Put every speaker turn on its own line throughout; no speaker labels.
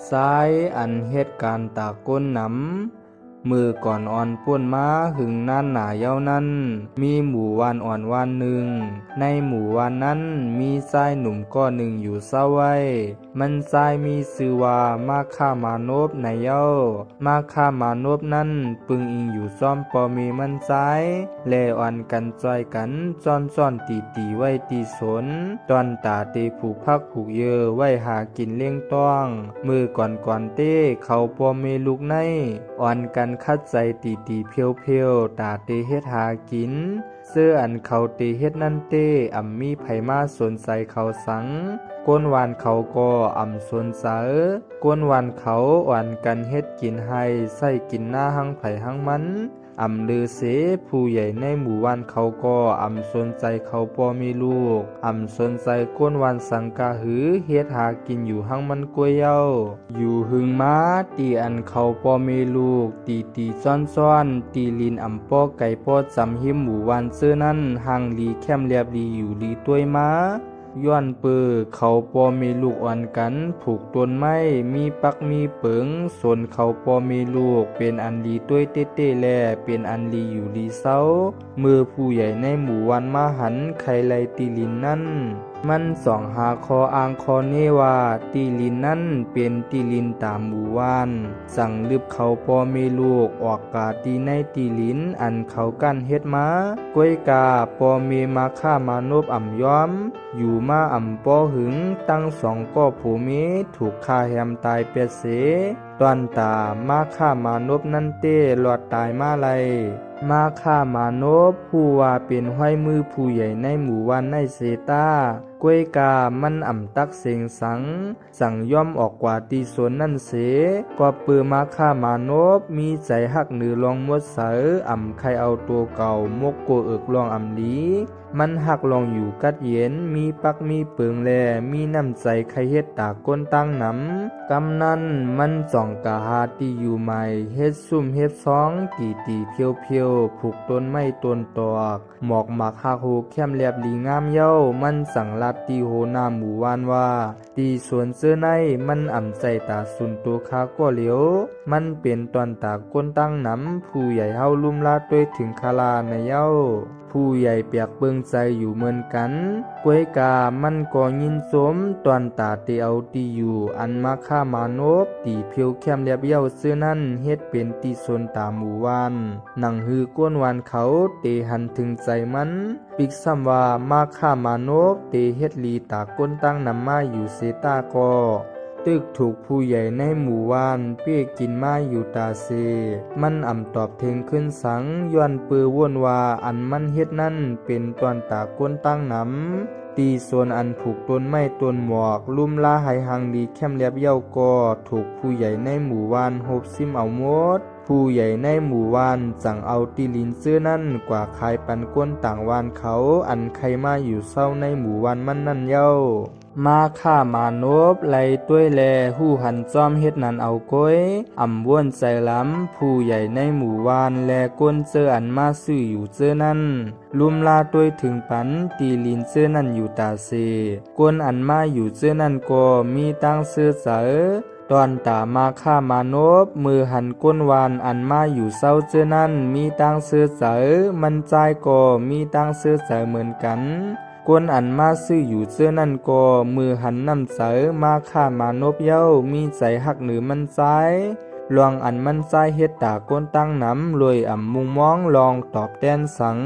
ซ้ายอันเฮ็ดการตาก้นหนำมือก่อนอ่อนป่วนมาหึงนั่นหนาเย้านั้นมีหมู่วานอ่อนวานหนึ่งในหมู่วานนั้นมีชายหนุ่มก้อนหนึ่งอยู่เศร้าไว้มันชายมีชื่อว่ามาค่ามานพในเย้ามาค่ามานพนั้นปึงอิงอยู่ซ่อมปอมีมันชายแลอ่อนกันจอยกันซ่อนตีไว้ตีสนตอนตาเตผูกพักผูกเยอไว้หากินเลี้ยงต้องมือก่อนเต้เขาปอมีลูกในอ่อนกันคัดใจตีเพียวตาเตเฮ็ดหากินเสื้ออันเขาเตเฮ็ดนั่นเต้มีไผมาสนใจเขาสังก้นวานเขาก็สนเสอก้นวานเขาอ่อนกันเฮ็ดกินให้ใส่กินหน้าหังไผหังมันลือเสผู้ใหญ่ในหมู่วานเขาก็สนใจเขาปอมีลูกสนใจก้นวานสังกาหือเฮ็ดหากินอยู่หังมันกล้วยเย้าอยู่หึงมาตีอันเขาปอมีลูกตีซ่อนตีลินปอไก่ปอจำหิมหมู่วานเสื้อนั้นห่างลีแคมเรียบลีอยู่ลีต้วยมาย้อนเปือเขาปอมีลูกอ่อนกันผูกต้นไม้มีปักมีเปิงสนเขาปอมีลูกเป็นอันลีต้วยเต้แลเป็นอันลีอยู่ลีเศร้ามือผู้ใหญ่ในหมู่วันมาหันไขไลตีลินนั่นมันสองหาคออ้างคอเนว่าตีลินนั่นเป็นตีลินตามหมู่วานสั่งลึบเขาปอมีลูกออกกาตีในตีลินอันเขากั้นเฮ็ดมาก้วยกาปอมีมาฆ่ามานพย้อมอยู่มาปอหึงตั้งสองก็ผู้มีถูกฆ่าแหมตายเปียเสตอนตามาฆ่ามานพนั่นเต้หลอดตายมาไลมาฆ่ามานพผู้ว่าเป็นห้อยมือผู้ใหญ่ในหมู่วันในเซตากวยกามันตักเสงสั่งย่อมออกกว่าตีสนนั่นเสก็ปือมาฆ่ามานพมีใจหักหนือลองมดเสอใครเอาตัวเก่ามกโกเอิกลองลีมันหักลองอยู่กัดเย็นมีปักมีเปิงแลมีน้ำใจใครเฮ็ดตาก้นตั้งน้ำกำนั้นมันจ่องกะหาตีอยู่ใหม่เฮ็ดซุ่มเฮ็ดซ้องตีเพียวผูกต้นไม้ต้นตอกหมอกหมักหักโหแคมเรียบลีงามเย้ามันสั่งลัดตีโหน้าหมู่วานว่าตีสวนเสื้อในมันใจตาสุนตัวคาก็เหลียวมันเป็นตอนตาก้นตั้งน้ำผู้ใหญ่เฮาลุ่มลาดด้วยถึงคาลาในเย้าผู้ใหญ่เปียกเบิ่งใจอยู่เหมือนกันกวยกามันก็ยินสมตอนตาเตเอาตีอยู่อันมาฆ่ามานพตีเพียวแคมเรียบเย้าเสื้อนั้นเฮ็ดเป็นตีสนตาหมู่วานหนังฮือก้นวานเขาเตหันถึงใจมันปิกซ้ำว่ามาฆ่ามานพเตเฮ็ดลีตาก้นตั้งนำมาอยู่เซตาก็ตึกถูกผู้ใหญ่ในหมู่วานเปี้ยกินมาอยู่ตาเซมันตอบเทงขึ้นสังย้อนปือว่นว่าอันมันเฮ็ดนั่นเป็นตอนตาก้นตั้งน้ำตีส่วนอันผูกต้นไม้ต้นหมอกลุ่มลาหายหังดีแคมเรียบเย้าก็ถูกผู้ใหญ่ในหมู่วานหบซิมเอาหมดผู้ใหญ่ในหมู่วานสั่งเอาตีลินเสื้อนั่นกว่าขายปันก้นต่างวานเขาอันใครมาอยู่เศร้าในหมู่วานมันนั่นเย้ามาฆ่ามานพไล่ต้วยแลหู้หันจอมเฮ็ดนั้นเอาก้อยว่นใจล้ำผู้ใหญ่ในหมู่วานแลก้นเจออันมาซื้ออยู่เจอนั่นลุมลาต้วยถึงปันตีลินเจอนั่นอยู่ตาเซก้นอันมาอยู่เจอนั่นก็มีตั้งเสื้อเสอตอนตามาฆ่ามานพมือหันก้นวานอันมาอยู่เศร้าเจอนั่นมีตั้งเสื้อเสอมันใจก็มีตั้งเสื้อเสอเหมือนกันกวนอันมาซื้ออยู่เสื้อนั่นก็มือหันน้ำเสอมาฆ่ามานพเย้ามีใจหักหนือมันใจลองอันมันใจเฮ็ดตาก้นตั้งน้ำรวยมุงมองลองตอบแทนสัง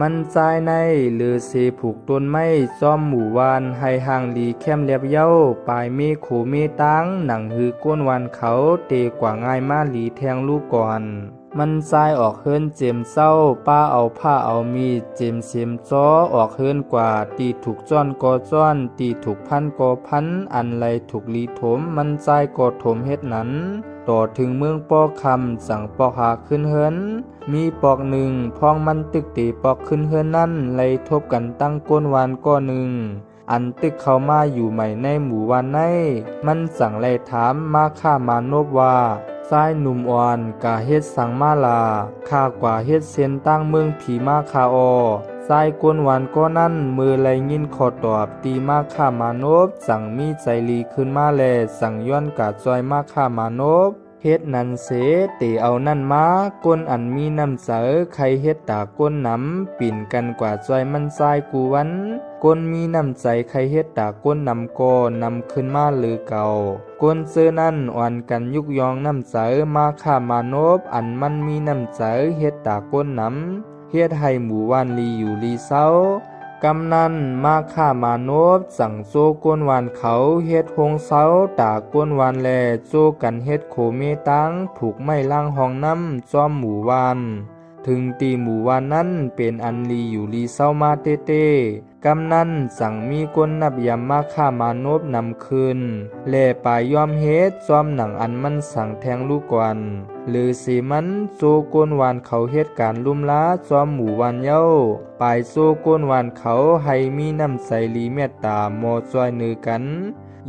มันใจในหรือเสผูกต้นไม้ซ่อมหมู่วานให้ห่างลีแคมเรียบเย้าปลายมีโขมีตังหนังฮือก้นวานเขาเตกว่าง่ายมาหลีแทงลูกก่อนมันทรายออกเฮิรนเจมเศร้าป้าเอาผ้าเอามีดเจมเสียมจ้อออกเฮิรนกว่าตีถูกจ้อนกอจ้อนตีถูกพันกอพันอันไรถูกลีถมมันทรายกอถมเฮ็ดนั้นต่อถึงเมืองปอกคำสั่งปอกหาขึ้นเฮิรนมีปอกหนึ่งพองมันตึกตีปอกขึ้นเฮิรนนั่นไล่ทบกันตั้งก้นวานก้อหนึ่งอันตึกเข้ามาอยู่ใหม่ในหมู่วานในมันสั่งไล่ถามมาฆ่ามานพว่าชายหนุ่มอ่อนกะเฮ็ดสังมาลาข้ากว่าเฮ็ดเส้นตั้งเมืองผีมาคาออ สายกวนหวานก็นั่นมือไหลยินขอตอบตีมาฆ่ามานพสั่งมีใจลีขึ้นมาแลสั่งย้อนกาดจอยมาฆ่ามานพเฮ็ดนั้นเสเตเอานั่นมาก้นอันมีน้ำเสอใครเฮ็ดตาก้นน้ำปิ่นกันกว่าจอยมันทรายกูวันก้นมีน้ำใจใครเฮ็ดตาก้นนำก่อนำขึ้นมาหรือเก่าก้นเสื้อนั่นอ่อนกันยุกยองน้ำเสอมาฆ่ามานพอันมันมีน้ำใจเฮ็ดตาก้นน้ำเฮ็ดให้หมู่บ้านลีอยู่ลีเศร้ากำนันมาฆ่ามานพสั่งโซกวนวานเขาเฮ็ดหงเสาตากวนวานแลโซกันเฮ็ดโคเมตังผูกไม้ล่างห้องน้ำซ้อมหมู่วานถึงตีหมู่วานนั้นเป็นอันลีอยู่ลีเศร้ามาเต้เต้กำนันสั่งมีก้นนับยำมาฆ่ามานพนำคืนแล่ปายยอมเฮ็ดซ้อมหนังอันมันสั่งแทงลูกกวนหรือสีมันโซกวนวานเขาเฮ็ดการลุ่มล้าซ้อมหมู่วานเย้าปายโซกวนวานเขาให้มีน้ำใสลีเมตตาโมจอยนือกัน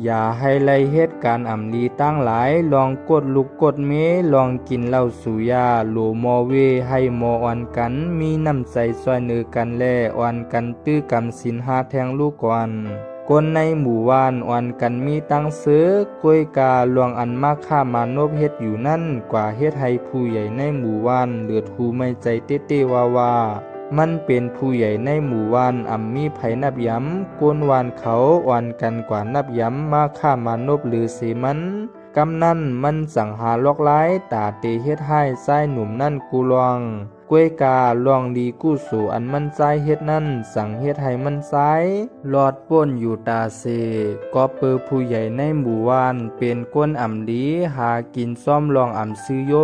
อย่าให้ไล่เฮ็ดการอ่ำลีตั้งหลายลองกดลุกกดเมลองกินเหล้าสุยาโหลมอเวให้มออ่อนกันมีน้ำใจซอยนือกันแลอ่อนกันตื้อกำสินหาแทงลูกก่อนคนในหมู่บ้านอ่อนกันมีตั้งซื้อกล้วยกาลวงอันมากฆ่ามานพเฮ็ดอยู่นั่นกว่าเฮ็ดให้ผู้ใหญ่ในหมู่บ้านเลือดหูไม่ใจเต้เต้ว่ามันเป็นผู้ใหญ่ในหมู่บ้านอ่ำมีไผนับย้ำกวนวานเขาอ่อนกันกว่านับย้ำมาฆ่ามานพหรือเสมันกำนั่นมันสังหาลอกร้ายตาเตเฮ็ดให้ไส้หนุ่มนั่นกูลองกล้วยกาลองดีกู้สู่อันมันใจเฮ็ดนั่นสั่งเฮ็ดให้มันไซหลอดป้นอยู่ตาเซก็เปอผู้ใหญ่ในหมู่บ้านเป็นก้นอ่ำดีหากินซ่อมลองอ่ำซื้อโย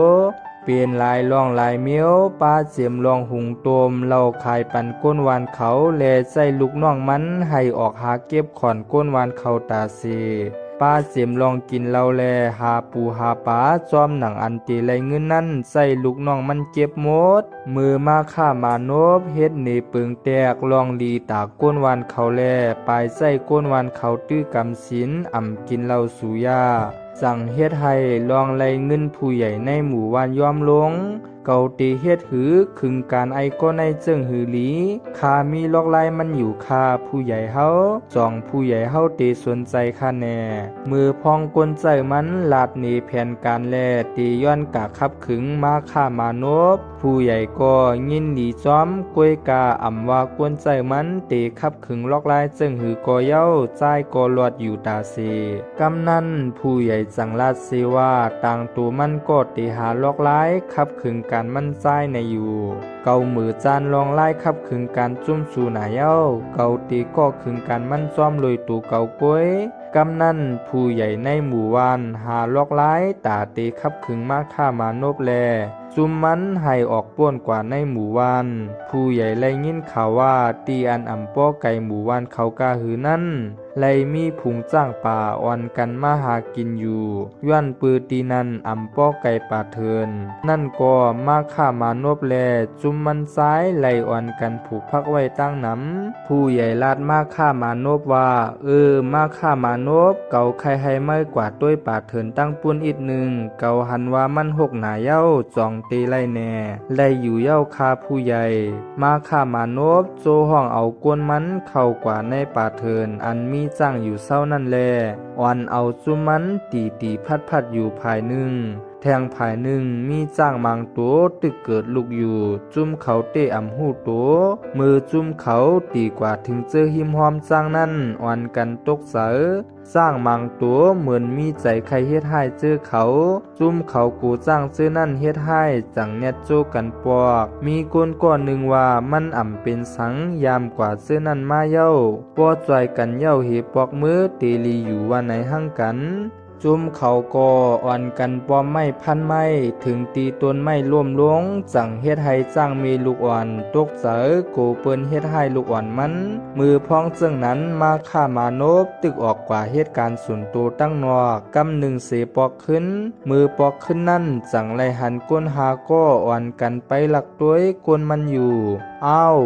เป็นลายล่องลายเมียวป้าเจียมลองหุงโตมเล่าขายปันก้นวานเขาแลใส่ลูกน้องมันให้ออกหาเก็บขอนก้นวานเขาตาเซป้าเจียมลองกินเหล้าแลหาปูหาปลาจอมหนังอันตีไรเงินนั่นใส่ลูกน้องมันเก็บหมดมือมาฆ่ามานพเฮ็ดเนปึงแตกลองลีตาก้นวานเขาแลปลายใส่ก้นวานเขาตื้อกำศีลอ่ำกินเหล้าสุยาสั่งเฮ็ดให้ลองไล่เงินผู้ใหญ่ในหมู่บ้านยอมลงเกาตีเฮ็ดหือคึงการไอก็ในเจิงหือหลีคามีลอกไล่มันอยู่คาผู้ใหญ่เฮาจองผู้ใหญ่เฮาเตสนใจคาแน่มือพองกลใจมันลาดหนีแผนการแลตีย้อนกะขับขึงมาฆ่ามานพผู้ใหญ่ก็ยินดีจอมกล้วยกาอ่ำว่ากวนใจมันเตขับขึงลอกไล่เจิงหือก็เย้าใจก็ลอดอยู่ตาเซกำนั้นผู้ใหญ่จังลาดเซว่าต่างตัวมันก็ตีหาลอกไล่ขับขึงการมันใจในอยู่เกามือจานลองไล่ขับขึงการจุ่มสู่หนาเย้าเกาตีก็ขึงการมันซ้อมลอยตูเกากล้วยกำนั้นผู้ใหญ่ในหมู่บ้านหาลอกไล่ตาตีขับขึงมาฆ่ามานพแลซุมมันให้ออกป้วนกว่าในหมู่บ้านผู้ใหญ่ไล่ยินข่าวว่าตีอันอ่ำป้อไก่หมู่บ้านเขากาหือนั่นไล่มีผุงจ้างป่าอ่อนกันมาหากินอยู่ย้อนปือตีนันอ่ำป้อไก่ป่าเทินนั่นก็มาฆ่ามานพแลจุมมันซ้ายไล่อ่อนกันผูกพักไว้ตั้งน้ำผู้ใหญ่ลาดมาฆ่ามานพว่ามาฆ่ามานพเกาใครให้ไม่กว่าด้วยป่าเทินตั้งปุ้นอีกหนึ่งเกาหันว่ามันหกหนาเย้าจองตีไล่แน่ไล่อยู่เย้าคาผู้ใหญ่มาฆ่ามานพโจห้องเอาก้นมันเข้ากว่าในป่าเทินอันมีจ้างอยู่เศร้านั่นแลอ่อนเอาจุมมันตีพัดอยู่ภายหนึ่งแทงภายหนึ่งมีจ้างมังตัวตึกเกิดลูกอยู่จุ่มเขาเตะอ่ำหูตัวมือจุ่มเขาตีกว่าถึงเจอหิมหอมจ้างนั่นอ่อนกันตกเสอสร้างมังตัวเหมือนมีใจใครเฮ็ดให้เจอเขาจุ่มเขากูจ้างเจอนั่นเฮ็ดให้จังเน็ตโจกันปอกมีก้นก้อนหนึ่งว่ามันอ่ำเป็นสังยามกว่าเจอนั่นมาเย้าปอจอยกันเย้าเฮปอกมือเตลีอยู่ว่าไหนหั่งกันจุมเขาก็อ่อนกันปอมไม่พันไม่ถึงตีต้นไม่ร่วมลงจังเฮ็ดให้จ้างมีลูกอ่อนตกเสอโกเปิ้นเฮ็ดให้ลูกอ่อนมันมือพ้องเจิงนั้นมาฆ่ามานพตึกออกกว่าเหตุการณ์ส่วนตัวตั้งนอกกำหนึ่งเสปอกขึ้นมือปอกขึ้นนั่นจังไลหันก้นหาก็อ่อนกันไปหลักด้วยก้นมันอยู่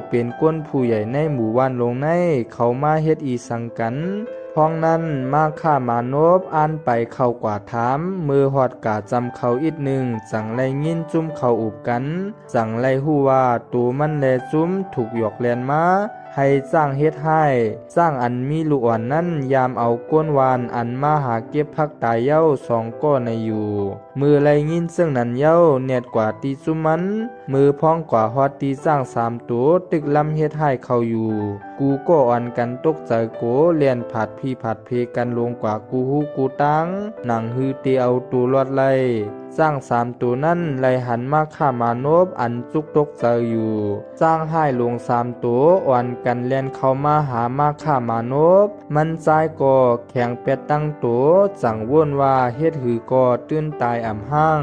เป็นก้นผู้ใหญ่ในหมู่บ้านลงในเขามาเฮ็ดอีสังกันผ พ้องนั้นมาฆ่ามานพอ่านไปเข้ากว่าถามมือหอดกาจำเขาอีกหนึ่งสั่งไล่ยินจุ้มเขาอุบกันสั่งไล่หู้ว่าตูมันแลจุ้มถูกหยอกแลนมาให้สร้างเฮ็ดให้สร้างอันมีลูกอ่อนนั้นยามเอาก้นวานอันมาหาเก็บพักตายเย้าสองก้อนในอยู่มือไล่ยินซึ่งนั้นเย้าเน็ดกว่าตีซุมมันมือพ้องกว่าฮอดตีสร้างสามตัวตึกลำเฮ็ดให้เขาอยู่กูก็อ่อนกันตกใจโกเลียนผัดพี่ผัดเพกันลงกว่ากูฮู้กูตังหนังฮือเตีเอาตูรอดไล่สร้างสามตัวนั้นไล่หันมาฆ่ามานพอันจุกตกใจอยู่สร้างให้ลงสามตัวอ่อนกันเลียนเข้ามาหามาฆ่ามานพมันใจก่อแข็งเป็ดตั้งตัวจังว่นว่าเฮ็ดหือก่อตื้นตายอ่ำห้าง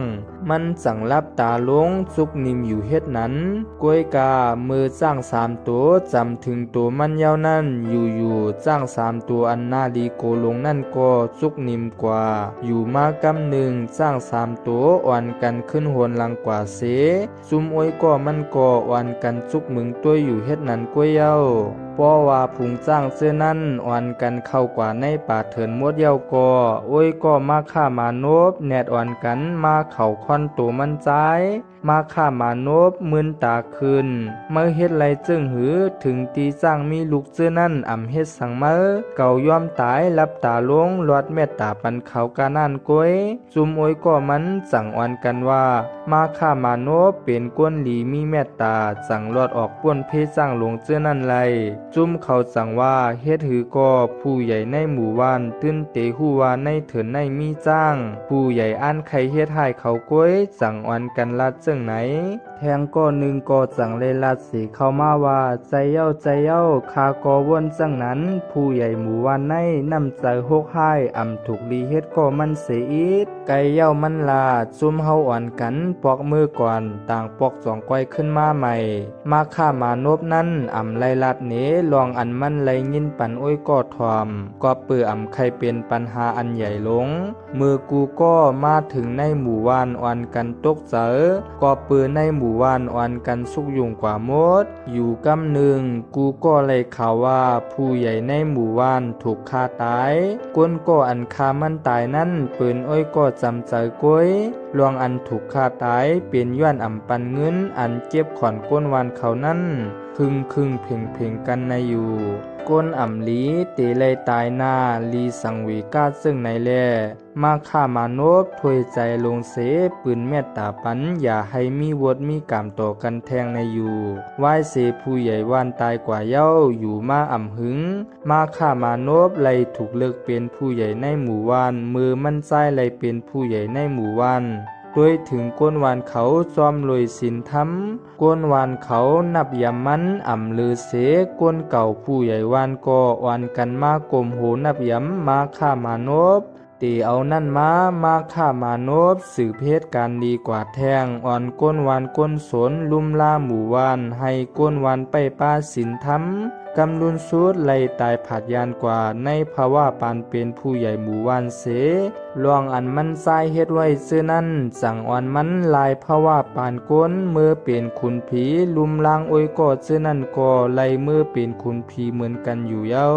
มันจังลับตาลงสุกนิมอยู่เฮ็ดนั้นกล้วยกามือสร้างสามตัวจำถึงตัวมันยาวนั่นอยู่ๆจ้างสามตัวอันนาดีโกลงนั่นก็สุกนิมกว่าอยู่มากำหนึ่งสร้างสามตัวอ่อนกันขึ้นหวนหลังกว่าเสซุมอ้อยก็มันก็อ่อนกันจุกมึงตัวอยู่เฮ็ดนั้นกล้วยเย้าเพราะว่าพุงจ้างเสื้อนั่นอ่อนกันเข้ากว่าในป่าเถินมดเย้าก็อ้อยก็มาฆ่ามานพแนดอ่อนกันมาเข่าค่อนตัวมันใจมาฆ่ามานพมึนตาคืนเมื่อเฮ็ดไรจึงหือถึงตีสร้างมีลูกเสื้อนั่นอ่ำเฮ็ดสังเมื่อเก่ายอมตายรับตาลงลอดเมตตาปันเขากานั่นก้อยซุมอ้อยก็มันสั่งอ่อนกันว่ามาฆ่ามานพเป็นก้นหลีมีเมตตาสั่งลอดออกป้วนเพศสร้างลงเสื้อนั่นไรจุ้มเขาสั่งว่าเฮ็ดหือก็ผู้ใหญ่ในหมู่บ้านตื้นเตหูว่าในเถินในมีจ้างผู้ใหญ่อันไข่เฮ็ดให้เขาก้อยสั่งอ่อนกันลัดจึงไหนแทงก็หนึ่งก็สั่งเลยลัดสีเข้ามาว่าใจเย้าใจเย้าคากอวนจังนั้นผู้ใหญ่หมู่บ้านในนำใจหกให้อ่ำถูกลีเฮ็ดก็มันเสียอีดไก่เย้ามันลาซุ่มเฮาอ่อนกันปอกมือก่อนต่างปอกสองก้อยขึ้นมาใหม่มาฆ่ามานพนั้นอ่ำไล่ลัดเนลองอันมันไล่ยินปันอ้อยก็ทอมก็เปื่ออ่ำใครเป็นปัญหาอันใหญ่ลงมือกูก็มาถึงในหมู่บ้านอ่อนกันตกเจอก็เปื่อในหมู่บ้านอ่อนกันสุกยุงกว่ามดอยู่กำหนึ่งกูก็เลยข่าวว่าผู้ใหญ่ในหมู่บ้านถูกฆ่าตายก้นก็อันฆ่ามันตายนั้นปืนอ้อยก็จำใจก้อยลวงอันถูกฆ่าตายเป็นย้อนอ่ำปันเงินอันเก็บขอนก้นวานเขานั้นครึ่งเพ่งกันในอยู่ก้นอ่ำลีตีเลยตายหน้าลีสังวีกาซึ่งในแลมาฆ่ามานพถวยใจลงเสปืนเมตตาปันอย่าให้มีวดมีกามต่อกันแทงในอยู่ไหว้เสผู้ใหญ่วานตายกว่าเย้าอยู่มาอ่ำหึงมาฆ่ามานพไล่ถูกเลิกเป็นผู้ใหญ่ในหมู่บ้านมือมันใจไล่เป็นผู้ใหญ่ในหมู่บ้านด้วยถึงก้นวานเขาจอมลอยสินทำก้นวานเขานับยำมันอ่ำลือเสก้นเก่าผู้ใหญ่วานก็อ่อนกันมากลมโหนับยำมาฆ่ามานพตีเอานั่นมาฆ่ามานพสืบเพศการดีกว่าแทงอ่อนก้นวานก้นสนลุ่มล่าหมู่วานให้ก้นวานไปป้าสินทำกำลุนสุดไล่ตายผาดยานกว่าในภาวะปานเป็นผู้ใหญ่หมู่วานเสลวงอันมันทรายเฮ็ดไว้ซื้อนั่นสั่งอ่อนมันลายภาวะปานก้นเมื่อเป็นขุนผีลุมลางโอยกอดซื้อนั่นก็ไล่เมื่อเป็นขุนผีเหมือนกันอยู่เย้า